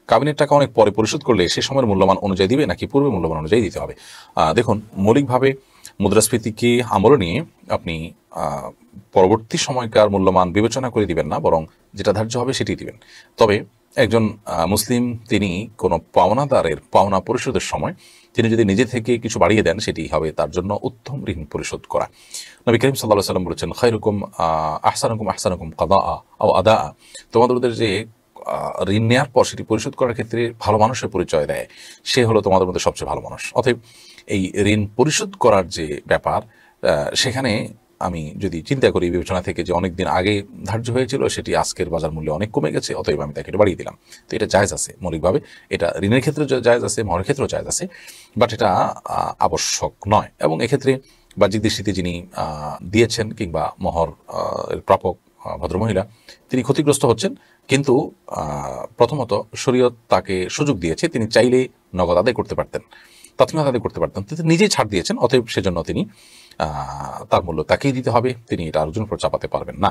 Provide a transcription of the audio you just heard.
কাবিনের টাকা অনেক পরে পরিশোধ করলে সে সময়ের মূল্যমান অনুযায়ী দিবে নাকি পূর্বে মূল্যমান অনুযায়ী দিতে হবে? দেখুন, মৌলিকভাবে মুদ্রাস্ফীতিকে আমলে নিয়ে আপনি পরবর্তী সময়কার মূল্যমান বিবেচনা করে দিবেন না, বরং যেটা ধার্য হবে সেটি দিবেন। তবে একজন মুসলিম তিনি কোনো পাওনাদারের পাওনা পরিশোধের সময় তিনি যদি নিজে থেকে কিছু বাড়িয়ে দেন, সেটি হবে তার জন্য উত্তম ঋণ পরিশোধ করা। নবী করিম সাল্লাল্লাহু আলাইহি ওয়াসাল্লাম বলেছেন, খায়রুকুম আহসানুকুম কাদাআ আও আদাআ, তোমাদের যে ঋণ নেওয়ার পর সেটি পরিশোধ করার ক্ষেত্রে ভালো মানুষের পরিচয় দেয়, সে হলো তোমাদের মধ্যে সবচেয়ে ভালো মানুষ। অতএব এই ঋণ পরিশোধ করার যে ব্যাপার, সেখানে আমি যদি চিন্তা করি বিবেচনা থেকে যে অনেক দিন আগে ধার্য হয়েছিল, সেটি আজকের বাজার মূল্যে অনেক কমে গেছে, অতএব আমি তাকে এটা বাড়িয়ে দিলাম। তো এটা জায়েজ আছে মৌলিকভাবে, এটা ঋণের ক্ষেত্রে জায়েজ আছে, মহরের ক্ষেত্রেও জায়েজ আছে, বাট এটা আবশ্যক নয়। এবং এক্ষেত্রে বাহ্যিক দৃষ্টিতে যিনি দিয়েছেন কিংবা মহর এর প্রাপক ভদ্রমহিলা, তিনি ক্ষতিগ্রস্ত হচ্ছেন, কিন্তু প্রথমত শরীয়ত তাকে সুযোগ দিয়েছে, তিনি চাইলেই নগদ আদায় করতে পারতেন, তৎক্ষণাৎ আদায় করতে পারতেন, তিনি নিজেই ছাড় দিয়েছেন, অতএব সেজন্য তিনি তার মূল্য তাকেই দিতে হবে, তিনি এটা আরেকজনের উপর চাপাতে পারবেন না।